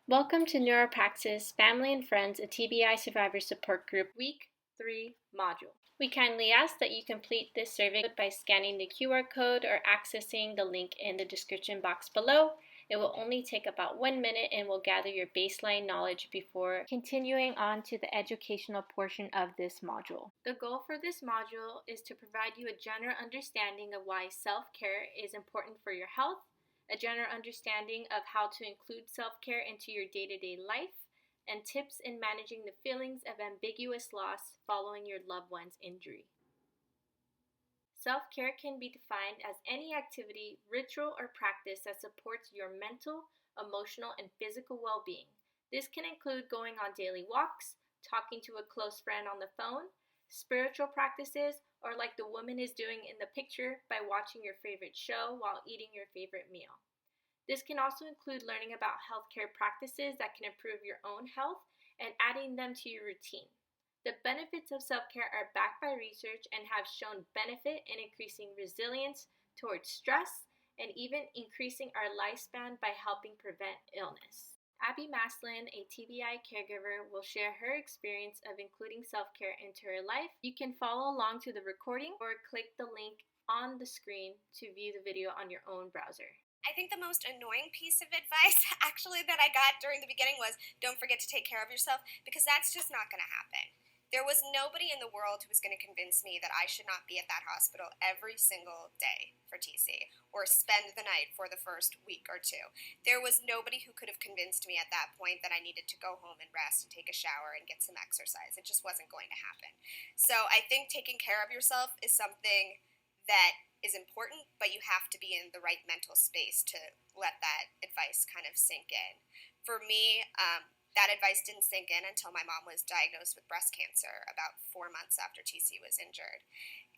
Welcome to Neuropraxis Family and Friends, a TBI Survivor Support Group, Week 3 module. We kindly ask that you complete this survey by scanning the QR code or accessing the link in the description box below. It will only take about 1 minute and will gather your baseline knowledge before continuing on to the educational portion of this module. The goal for this module is to provide you a general understanding of why self-care is important for your health, a general understanding of how to include self-care into your day-to-day life, and tips in managing the feelings of ambiguous loss following your loved one's injury. Self-care can be defined as any activity, ritual, or practice that supports your mental, emotional, and physical well-being. This can include going on daily walks, talking to a close friend on the phone, spiritual practices, or like the woman is doing in the picture by watching your favorite show while eating your favorite meal. This can also include learning about healthcare practices that can improve your own health and adding them to your routine. The benefits of self-care are backed by research and have shown benefit in increasing resilience towards stress and even increasing our lifespan by helping prevent illness. Abby Maslin, a TBI caregiver, will share her experience of including self-care into her life. You can follow along to the recording or click the link on the screen to view the video on your own browser. I think the most annoying piece of advice actually that I got during the beginning was don't forget to take care of yourself, because that's just not going to happen. There was nobody in the world who was going to convince me that I should not be at that hospital every single day for TC or spend the night for the first week or two. There was nobody who could have convinced me at that point that I needed to go home and rest and take a shower and get some exercise. It just wasn't going to happen. So I think taking care of yourself is something that is important, but you have to be in the right mental space to let that advice kind of sink in. For me, that advice didn't sink in until my mom was diagnosed with breast cancer about 4 months after TC was injured.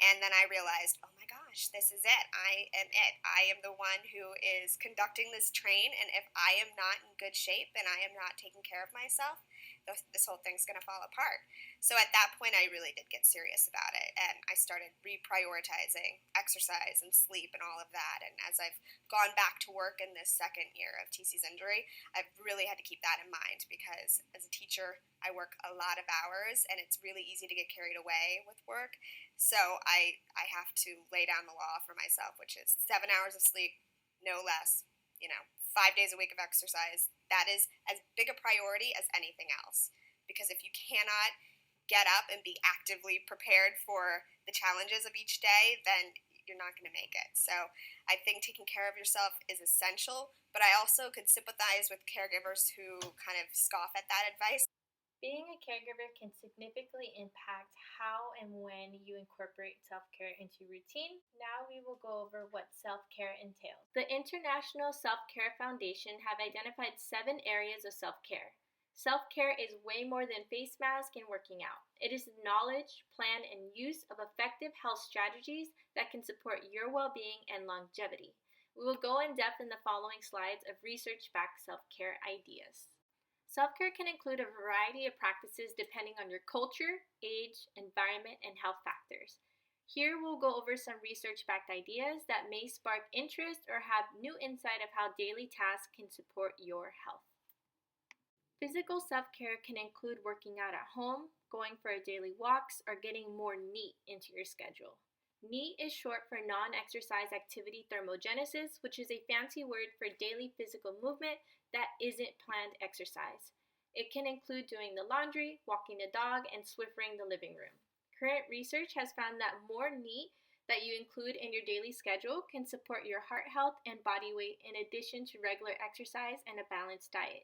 And then I realized, oh my gosh, this is it. I am it. I am the one who is conducting this train, and if I am not in good shape and I am not taking care of myself, this whole thing's going to fall apart. So at that point, I really did get serious about it, and I started reprioritizing exercise and sleep and all of that. And as I've gone back to work in this second year of TC's injury, I've really had to keep that in mind, because as a teacher, I work a lot of hours, and it's really easy to get carried away with work. So I have to lay down the law for myself, which is 7 hours of sleep, no less, 5 days a week of exercise. That is as big a priority as anything else. Because if you cannot get up and be actively prepared for the challenges of each day, then you're not going to make it. So I think taking care of yourself is essential, but I also could sympathize with caregivers who kind of scoff at that advice. Being a caregiver can significantly impact how and when you incorporate self-care into your routine. Now we will go over what self-care entails. The International Self-Care Foundation have identified 7 areas of self-care. Self-care is way more than face mask and working out. It is the knowledge, plan, and use of effective health strategies that can support your well-being and longevity. We will go in depth in the following slides of research-backed self-care ideas. Self-care can include a variety of practices depending on your culture, age, environment, and health factors. Here we'll go over some research-backed ideas that may spark interest or have new insight of how daily tasks can support your health. Physical self-care can include working out at home, going for daily walks, or getting more NEAT into your schedule. NEAT is short for non-exercise activity thermogenesis, which is a fancy word for daily physical movement that isn't planned exercise. It can include doing the laundry, walking the dog, and Swiffering the living room. Current research has found that more NEAT that you include in your daily schedule can support your heart health and body weight, in addition to regular exercise and a balanced diet.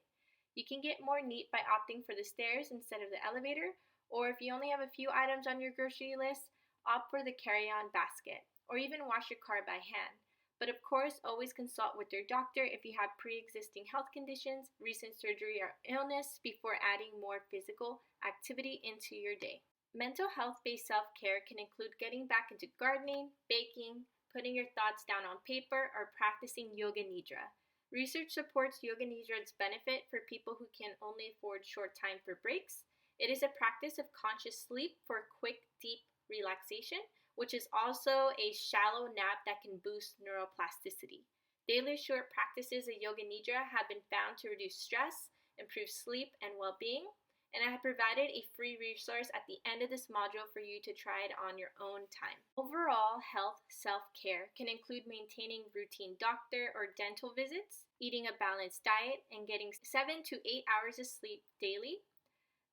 You can get more NEAT by opting for the stairs instead of the elevator, or if you only have a few items on your grocery list, opt for the carry-on basket, or even wash your car by hand. But of course, always consult with your doctor if you have pre-existing health conditions, recent surgery, or illness before adding more physical activity into your day. Mental health-based self-care can include getting back into gardening, baking, putting your thoughts down on paper, or practicing yoga nidra. Research supports yoga nidra's benefit for people who can only afford short time for breaks. It is a practice of conscious sleep for quick, deep relaxation, which is also a shallow nap that can boost neuroplasticity. Daily short practices of yoga nidra have been found to reduce stress, improve sleep and well-being, and I have provided a free resource at the end of this module for you to try it on your own time. Overall, health self-care can include maintaining routine doctor or dental visits, eating a balanced diet, and getting 7 to 8 hours of sleep daily.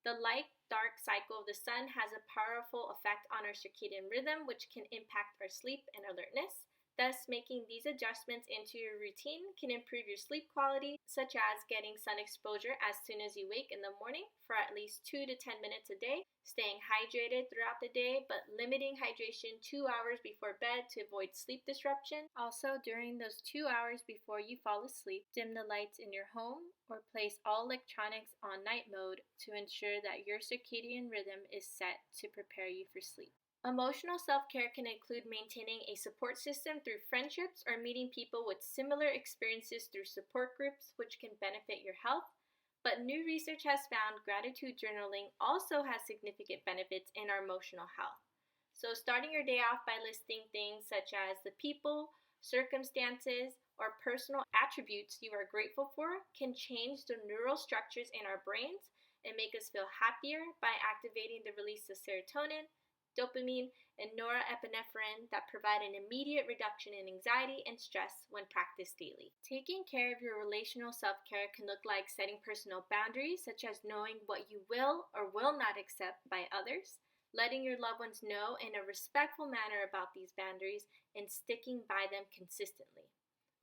The light-dark cycle of the sun has a powerful effect on our circadian rhythm, which can impact our sleep and alertness. Thus, making these adjustments into your routine can improve your sleep quality, such as getting sun exposure as soon as you wake in the morning for at least 2 to 10 minutes a day, staying hydrated throughout the day, but limiting hydration 2 hours before bed to avoid sleep disruption. Also, during those 2 hours before you fall asleep, dim the lights in your home or place all electronics on night mode to ensure that your circadian rhythm is set to prepare you for sleep. Emotional self-care can include maintaining a support system through friendships or meeting people with similar experiences through support groups, which can benefit your health. But new research has found gratitude journaling also has significant benefits in our emotional health. So starting your day off by listing things such as the people, circumstances, or personal attributes you are grateful for can change the neural structures in our brains and make us feel happier by activating the release of serotonin, dopamine, and norepinephrine that provide an immediate reduction in anxiety and stress when practiced daily. Taking care of your relational self-care can look like setting personal boundaries, such as knowing what you will or will not accept by others, letting your loved ones know in a respectful manner about these boundaries, and sticking by them consistently.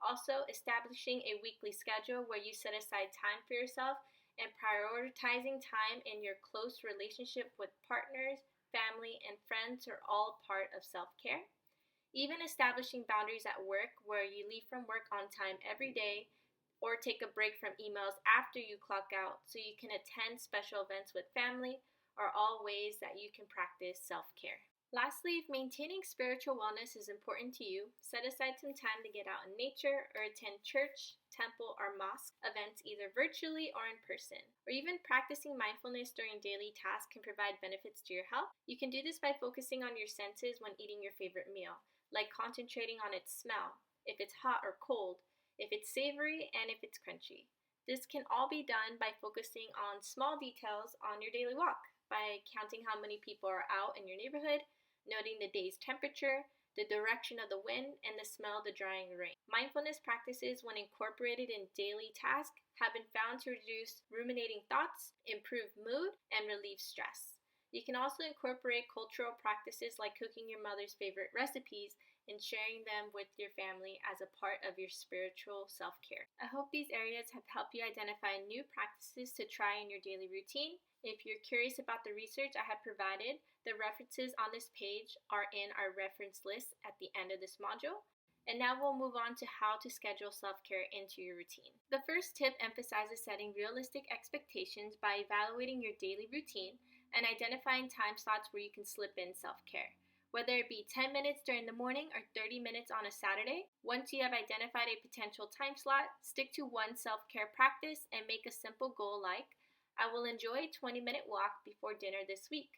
Also, establishing a weekly schedule where you set aside time for yourself and prioritizing time in your close relationship with partners, family, and friends are all part of self-care. Even establishing boundaries at work where you leave from work on time every day or take a break from emails after you clock out so you can attend special events with family are all ways that you can practice self-care. Lastly, if maintaining spiritual wellness is important to you, set aside some time to get out in nature or attend church, temple, or mosque events either virtually or in person. Or even practicing mindfulness during daily tasks can provide benefits to your health. You can do this by focusing on your senses when eating your favorite meal, like concentrating on its smell, if it's hot or cold, if it's savory, and if it's crunchy. This can all be done by focusing on small details on your daily walk, by counting how many people are out in your neighborhood, noting the day's temperature, the direction of the wind, and the smell of the drying rain. Mindfulness practices, when incorporated in daily tasks, have been found to reduce ruminating thoughts, improve mood, and relieve stress. You can also incorporate cultural practices like cooking your mother's favorite recipes and sharing them with your family as a part of your spiritual self-care. I hope these areas have helped you identify new practices to try in your daily routine. If you're curious about the research I have provided, the references on this page are in our reference list at the end of this module. And now we'll move on to how to schedule self-care into your routine. The first tip emphasizes setting realistic expectations by evaluating your daily routine and identifying time slots where you can slip in self-care. Whether it be 10 minutes during the morning or 30 minutes on a Saturday, once you have identified a potential time slot, stick to one self-care practice and make a simple goal like, I will enjoy a 20-minute walk before dinner this week.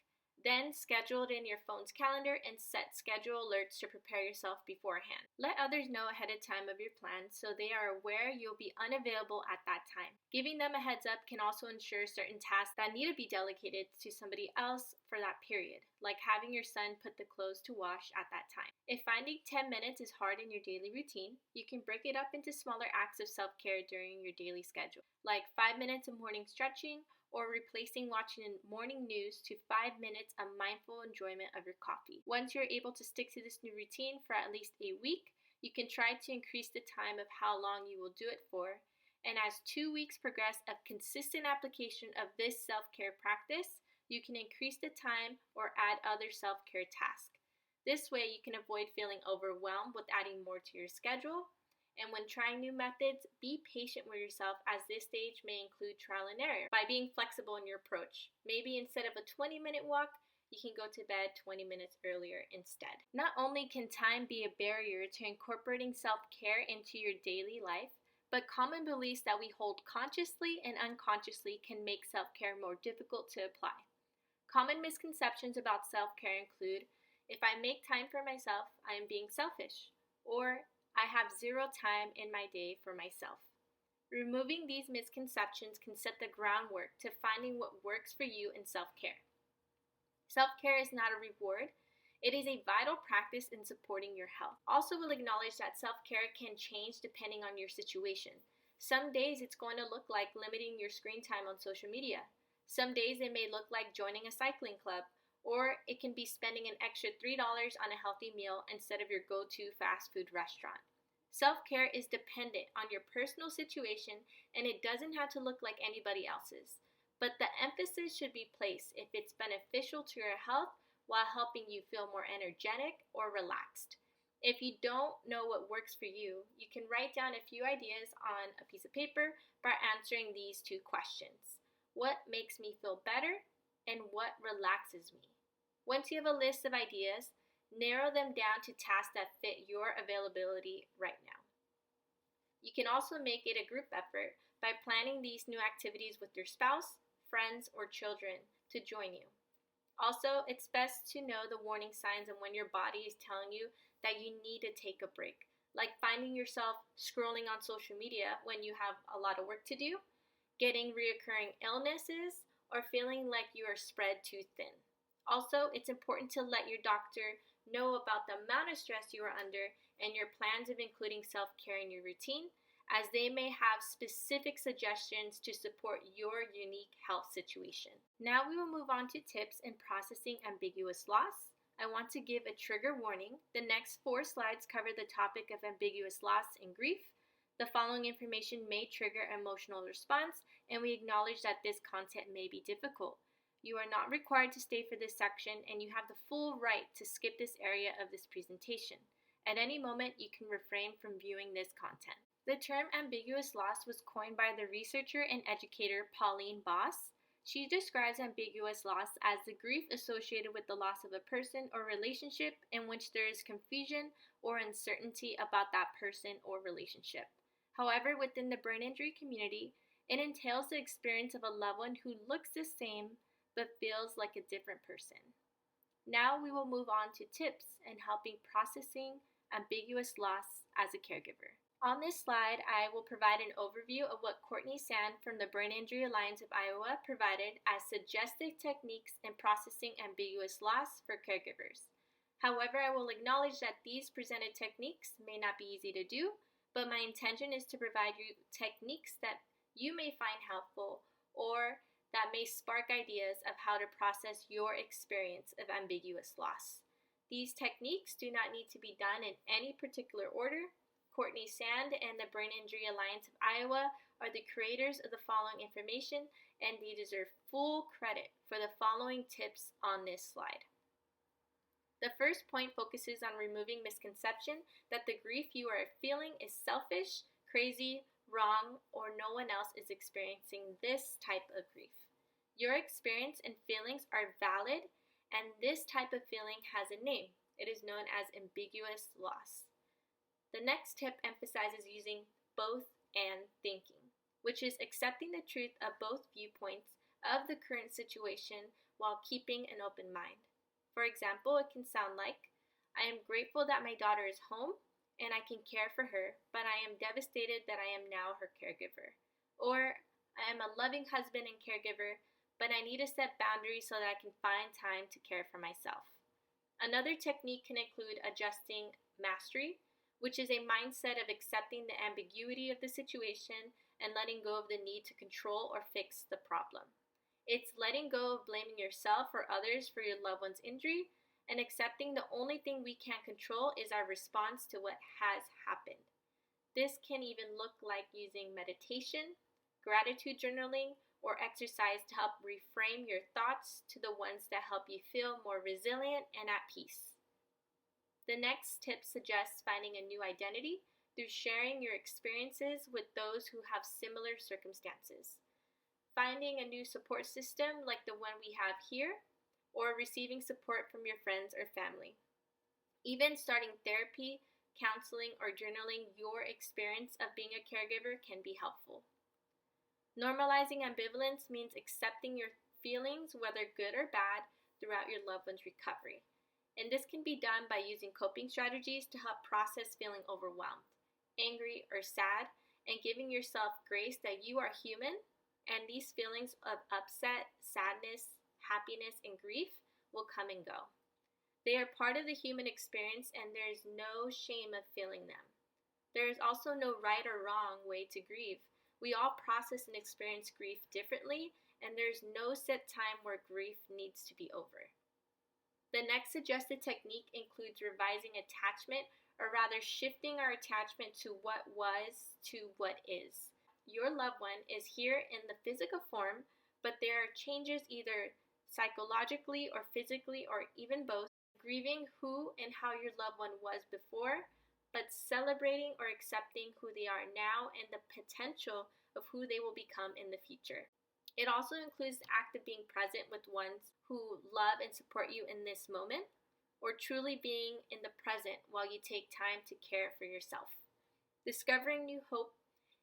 Then schedule it in your phone's calendar and set schedule alerts to prepare yourself beforehand. Let others know ahead of time of your plan so they are aware you'll be unavailable at that time. Giving them a heads up can also ensure certain tasks that need to be delegated to somebody else for that period, like having your son put the clothes to wash at that time. If finding 10 minutes is hard in your daily routine, you can break it up into smaller acts of self-care during your daily schedule, like 5 minutes of morning stretching, or replacing watching morning news to 5 minutes of mindful enjoyment of your coffee. Once you're able to stick to this new routine for at least a week, you can try to increase the time of how long you will do it for. And as 2 weeks progress of consistent application of this self-care practice, you can increase the time or add other self-care tasks. This way, you can avoid feeling overwhelmed with adding more to your schedule. And when trying new methods, be patient with yourself as this stage may include trial and error by being flexible in your approach. Maybe instead of a 20-minute walk, you can go to bed 20 minutes earlier instead. Not only can time be a barrier to incorporating self-care into your daily life, but common beliefs that we hold consciously and unconsciously can make self-care more difficult to apply. Common misconceptions about self-care include, if I make time for myself, I am being selfish, or I have zero time in my day for myself. Removing these misconceptions can set the groundwork to finding what works for you in self-care. Self-care is not a reward. It is a vital practice in supporting your health. Also, we'll acknowledge that self-care can change depending on your situation. Some days it's going to look like limiting your screen time on social media. Some days it may look like joining a cycling club, or it can be spending an extra $3 on a healthy meal instead of your go-to fast food restaurant. Self-care is dependent on your personal situation, and it doesn't have to look like anybody else's. But the emphasis should be placed if it's beneficial to your health while helping you feel more energetic or relaxed. If you don't know what works for you, you can write down a few ideas on a piece of paper by answering these two questions. What makes me feel better, and what relaxes me? Once you have a list of ideas, narrow them down to tasks that fit your availability right now. You can also make it a group effort by planning these new activities with your spouse, friends, or children to join you. Also, it's best to know the warning signs and when your body is telling you that you need to take a break, like finding yourself scrolling on social media when you have a lot of work to do, getting reoccurring illnesses, or feeling like you are spread too thin. Also, it's important to let your doctor know about the amount of stress you are under and your plans of including self-care in your routine, as they may have specific suggestions to support your unique health situation. Now we will move on to tips in processing ambiguous loss. I want to give a trigger warning. The next 4 slides cover the topic of ambiguous loss and grief. The following information may trigger emotional response, and we acknowledge that this content may be difficult. You are not required to stay for this section, and you have the full right to skip this area of this presentation. At any moment, you can refrain from viewing this content. The term ambiguous loss was coined by the researcher and educator Pauline Boss. She describes ambiguous loss as the grief associated with the loss of a person or relationship in which there is confusion or uncertainty about that person or relationship. However, within the brain injury community, it entails the experience of a loved one who looks the same but feels like a different person. Now we will move on to tips in helping processing ambiguous loss as a caregiver. On this slide, I will provide an overview of what Courtney Sand from the Brain Injury Alliance of Iowa provided as suggested techniques in processing ambiguous loss for caregivers. However, I will acknowledge that these presented techniques may not be easy to do, but my intention is to provide you techniques that you may find helpful or that may spark ideas of how to process your experience of ambiguous loss. These techniques do not need to be done in any particular order. Courtney Sand and the Brain Injury Alliance of Iowa are the creators of the following information, and they deserve full credit for the following tips on this slide. The first point focuses on removing misconception that the grief you are feeling is selfish, crazy, wrong, or no one else is experiencing this type of grief. Your experience and feelings are valid, and this type of feeling has a name. It is known as ambiguous loss. The next tip emphasizes using both and thinking, which is accepting the truth of both viewpoints of the current situation while keeping an open mind. For example, it can sound like, I am grateful that my daughter is home and I can care for her, but I am devastated that I am now her caregiver. Or, I am a loving husband and caregiver, but I need to set boundaries so that I can find time to care for myself. Another technique can include adjusting mastery, which is a mindset of accepting the ambiguity of the situation and letting go of the need to control or fix the problem. It's letting go of blaming yourself or others for your loved one's injury and accepting the only thing we can't control is our response to what has happened. This can even look like using meditation, gratitude journaling, or exercise to help reframe your thoughts to the ones that help you feel more resilient and at peace. The next tip suggests finding a new identity through sharing your experiences with those who have similar circumstances. Finding a new support system like the one we have here, or receiving support from your friends or family. Even starting therapy, counseling, or journaling your experience of being a caregiver can be helpful. Normalizing ambivalence means accepting your feelings, whether good or bad, throughout your loved one's recovery. And this can be done by using coping strategies to help process feeling overwhelmed, angry, or sad, and giving yourself grace that you are human, and these feelings of upset, sadness, happiness, and grief will come and go. They are part of the human experience, and there is no shame of feeling them. There is also no right or wrong way to grieve. We all process and experience grief differently, and there is no set time where grief needs to be over. The next suggested technique includes revising attachment, or rather shifting our attachment to what was to what is. Your loved one is here in the physical form, but there are changes either psychologically or physically or even both, grieving who and how your loved one was before, but celebrating or accepting who they are now and the potential of who they will become in the future. It also includes the act of being present with ones who love and support you in this moment, or truly being in the present while you take time to care for yourself. Discovering new hope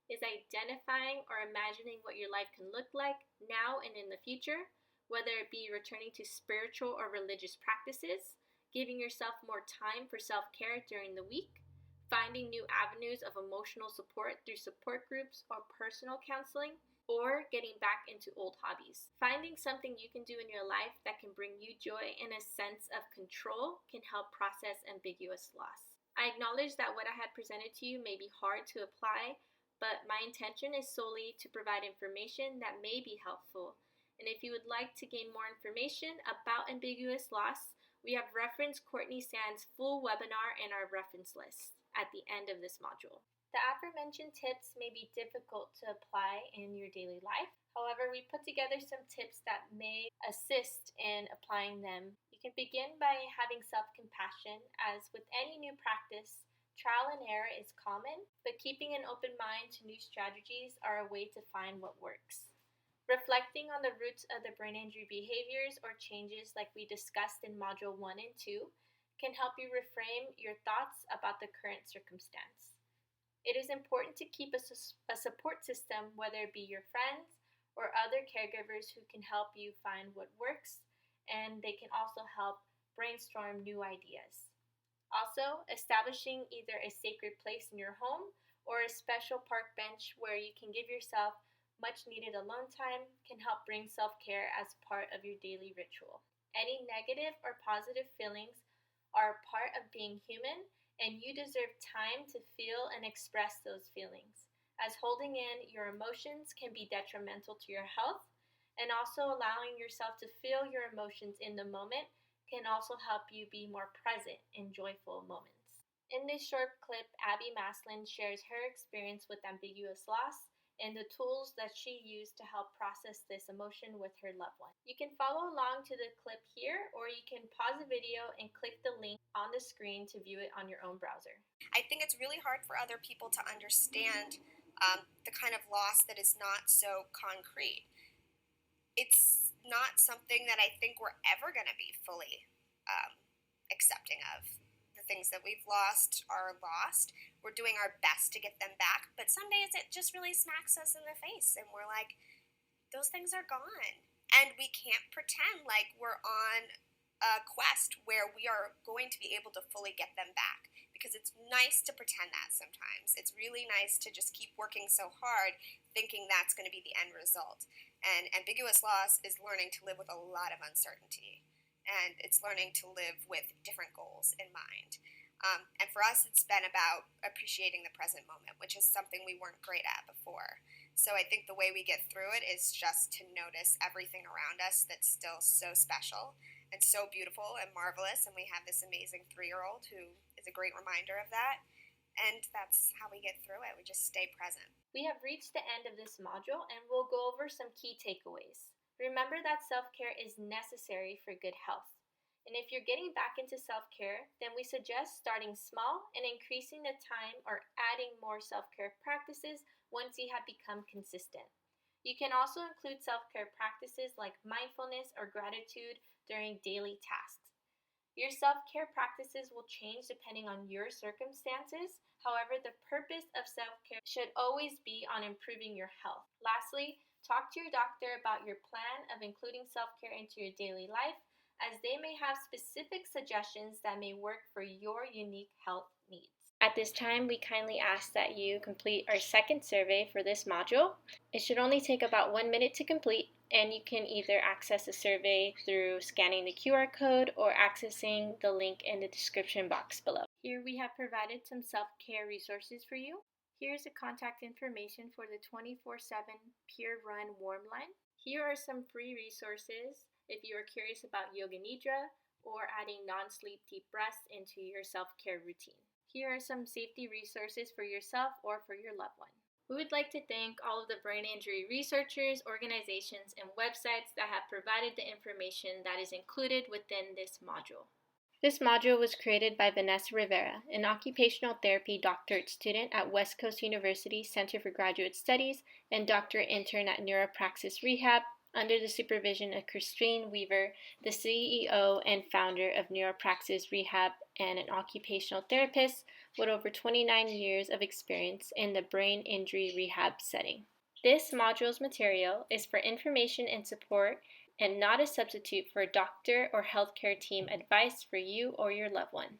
is identifying or imagining what your life can look like now and in the future, whether it be returning to spiritual or religious practices, giving yourself more time for self-care during the week, finding new avenues of emotional support through support groups or personal counseling, or getting back into old hobbies. Finding something you can do in your life that can bring you joy and a sense of control can help process ambiguous loss. I acknowledge that what I had presented to you may be hard to apply, but my intention is solely to provide information that may be helpful. And if you would like to gain more information about ambiguous loss, we have referenced Courtney Sand's full webinar in our reference list at the end of this module. The aforementioned tips may be difficult to apply in your daily life. However, we put together some tips that may assist in applying them. You can begin by having self-compassion, as with any new practice, trial and error is common, but keeping an open mind to new strategies are a way to find what works. Reflecting on the roots of the brain injury behaviors or changes like we discussed in Module 1 and 2 can help you reframe your thoughts about the current circumstance. It is important to keep a support system, whether it be your friends or other caregivers who can help you find what works, and they can also help brainstorm new ideas. Also, establishing either a sacred place in your home or a special park bench where you can give yourself much needed alone time can help bring self-care as part of your daily ritual. Any negative or positive feelings are a part of being human, and you deserve time to feel and express those feelings, as holding in your emotions can be detrimental to your health, and also allowing yourself to feel your emotions in the moment can also help you be more present in joyful moments. In this short clip, Abby Maslin shares her experience with ambiguous loss and the tools that she used to help process this emotion with her loved one. You can follow along to the clip here, or you can pause the video and click the link on the screen to view it on your own browser. I think it's really hard for other people to understand the kind of loss that is not so concrete. It's not something that I think we're ever going to be fully accepting of. The things that we've lost are lost. We're doing our best to get them back, but some days it just really smacks us in the face, and we're like, those things are gone. And we can't pretend like we're on a quest where we are going to be able to fully get them back, because it's nice to pretend that sometimes. It's really nice to just keep working so hard thinking that's going to be the end result. And ambiguous loss is learning to live with a lot of uncertainty, and it's learning to live with different goals in mind. And for us, it's been about appreciating the present moment, which is something we weren't great at before. So I think the way we get through it is just to notice everything around us that's still so special and so beautiful and marvelous. And we have this amazing 3-year-old who is a great reminder of that. And that's how we get through it. We just stay present. We have reached the end of this module, and we'll go over some key takeaways. Remember that self-care is necessary for good health. And if you're getting back into self-care, then we suggest starting small and increasing the time or adding more self-care practices once you have become consistent. You can also include self-care practices like mindfulness or gratitude during daily tasks. Your self-care practices will change depending on your circumstances. However, the purpose of self-care should always be on improving your health. Lastly, talk to your doctor about your plan of including self-care into your daily life, as they may have specific suggestions that may work for your unique health needs. At this time, we kindly ask that you complete our second survey for this module. It should only take about 1 minute to complete, and you can either access the survey through scanning the QR code or accessing the link in the description box below. Here we have provided some self-care resources for you. Here's the contact information for the 24/7 Peer Run Warm Line. Here are some free resources if you are curious about Yoga Nidra or adding non-sleep deep breaths into your self-care routine. Here are some safety resources for yourself or for your loved one. We would like to thank all of the brain injury researchers, organizations, and websites that have provided the information that is included within this module. This module was created by Vanessa Rivera, an occupational therapy doctorate student at West Coast University Center for Graduate Studies and doctorate intern at Neuropraxis Rehab, under the supervision of Christine Weaver, the CEO and founder of Neuropraxis Rehab and an occupational therapist with over 29 years of experience in the brain injury rehab setting. This module's material is for information and support and not a substitute for doctor or healthcare team advice for you or your loved one.